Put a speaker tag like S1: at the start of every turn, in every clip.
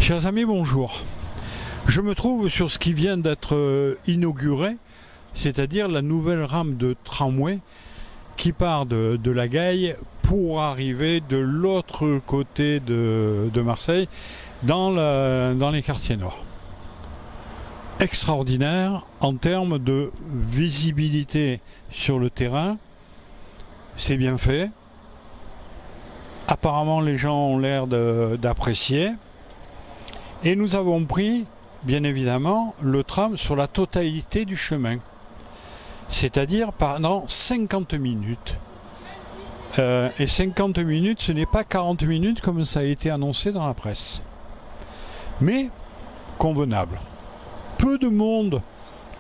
S1: Chers amis, bonjour. Je me trouve sur ce qui vient d'être inauguré, c'est-à-dire la nouvelle rame de tramway qui part de la Gaille pour arriver de l'autre côté de Marseille, dans les quartiers nord. Extraordinaire en termes de visibilité sur le terrain, c'est bien fait. Apparemment les gens ont l'air d'apprécier. Et nous avons pris, bien évidemment, le tram sur la totalité du chemin. C'est-à-dire pendant 50 minutes. Et 50 minutes, ce n'est pas 40 minutes comme ça a été annoncé dans la presse. Mais convenable. Peu de monde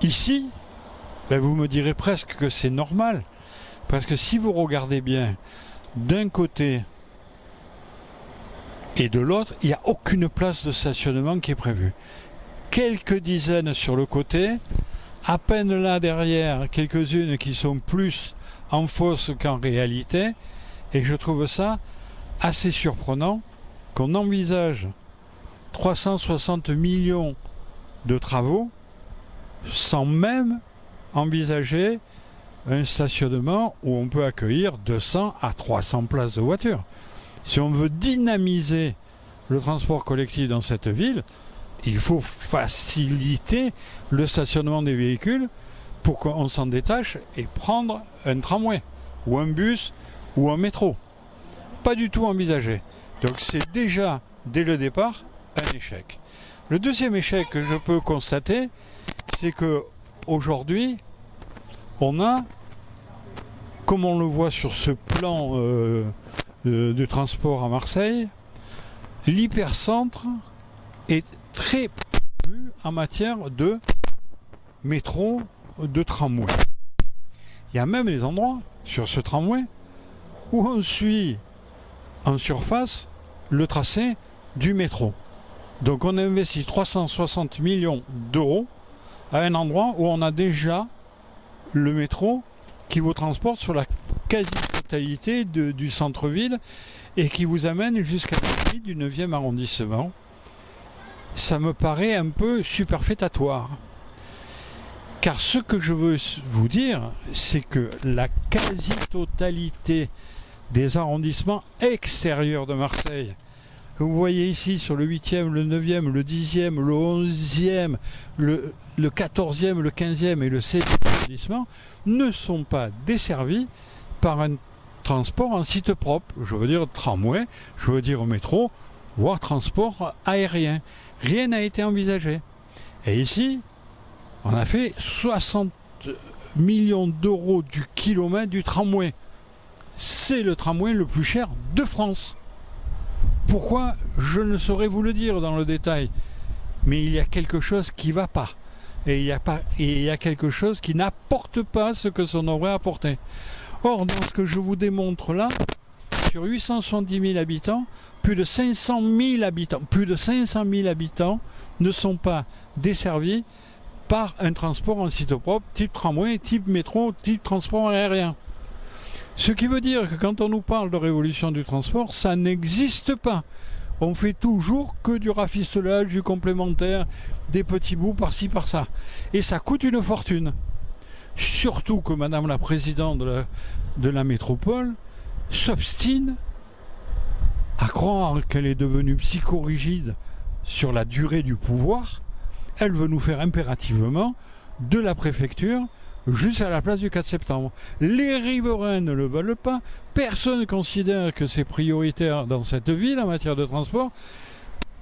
S1: ici, vous me direz presque que c'est normal. Parce que si vous regardez bien, d'un côté et de l'autre, il n'y a aucune place de stationnement qui est prévue. Quelques dizaines sur le côté, à peine là derrière, quelques-unes qui sont plus en fausse qu'en réalité, et je trouve ça assez surprenant qu'on envisage 360 millions de travaux sans même envisager un stationnement où on peut accueillir 200 à 300 places de voitures. Si on veut dynamiser le transport collectif dans cette ville, il faut faciliter le stationnement des véhicules pour qu'on s'en détache et prendre un tramway, ou un bus, ou un métro. Pas du tout envisagé. Donc c'est déjà, dès le départ, un échec. Le deuxième échec que je peux constater, c'est que aujourd'hui, on a, comme on le voit sur ce plan de transport à Marseille, l'hypercentre est très peu en matière de métro, de tramway. Il y a même des endroits sur ce tramway où on suit en surface le tracé du métro. Donc on investit 360 millions d'euros à un endroit où on a déjà le métro qui vous transporte sur la quasi-totalité du centre-ville et qui vous amène jusqu'à la limite du 9e arrondissement. Ça me paraît un peu superfétatoire. Car ce que je veux vous dire, c'est que la quasi-totalité des arrondissements extérieurs de Marseille, que vous voyez ici sur le 8e, le 9e, le 10e, le 11e, le 14e, le 15e et le 16e arrondissement, ne sont pas desservis par un transport en site propre. Je veux dire tramway, je veux dire métro, voire transport aérien. Rien n'a été envisagé. Et ici, on a fait 60 millions d'euros du kilomètre du tramway. C'est le tramway le plus cher de France. Pourquoi? Je ne saurais vous le dire dans le détail. Mais il y a quelque chose qui ne va pas. Et il y a quelque chose qui n'apporte pas ce que ça devrait apporter. Or, dans ce que je vous démontre là, sur 870 000 habitants, plus de 500 000 habitants ne sont pas desservis par un transport en site propre, type tramway, type métro, type transport aérien. Ce qui veut dire que quand on nous parle de révolution du transport, ça n'existe pas. On fait toujours que du rafistolage, du complémentaire, des petits bouts par-ci, par-ça. Et ça coûte une fortune. Surtout que Madame la Présidente de la métropole s'obstine à croire qu'elle est devenue psychorigide sur la durée du pouvoir. Elle veut nous faire impérativement de la préfecture jusqu'à la place du 4 septembre. Les riverains ne le veulent pas. Personne ne considère que c'est prioritaire dans cette ville en matière de transport.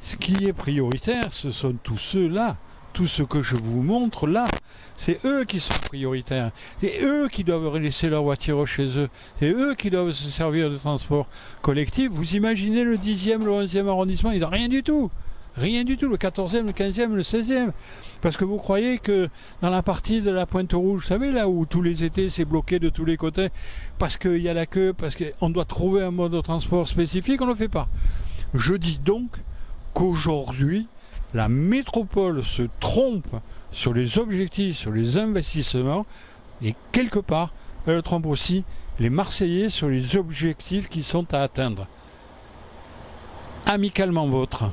S1: Ce qui est prioritaire, ce sont tous ceux-là. Tout ce que je vous montre là, c'est eux qui sont prioritaires. C'est eux qui doivent laisser leur voiture chez eux. C'est eux qui doivent se servir de transport collectif. Vous imaginez le 10e, le 11e arrondissement, ils n'ont rien du tout. Rien du tout, le 14e, le 15e, le 16e. Parce que vous croyez que dans la partie de la Pointe-Rouge, vous savez, là où tous les étés c'est bloqué de tous les côtés, parce qu'il y a la queue, parce qu'on doit trouver un mode de transport spécifique, on ne le fait pas. Je dis donc qu'aujourd'hui, la métropole se trompe sur les objectifs, sur les investissements, et quelque part, elle trompe aussi les Marseillais sur les objectifs qui sont à atteindre. Amicalement vôtre.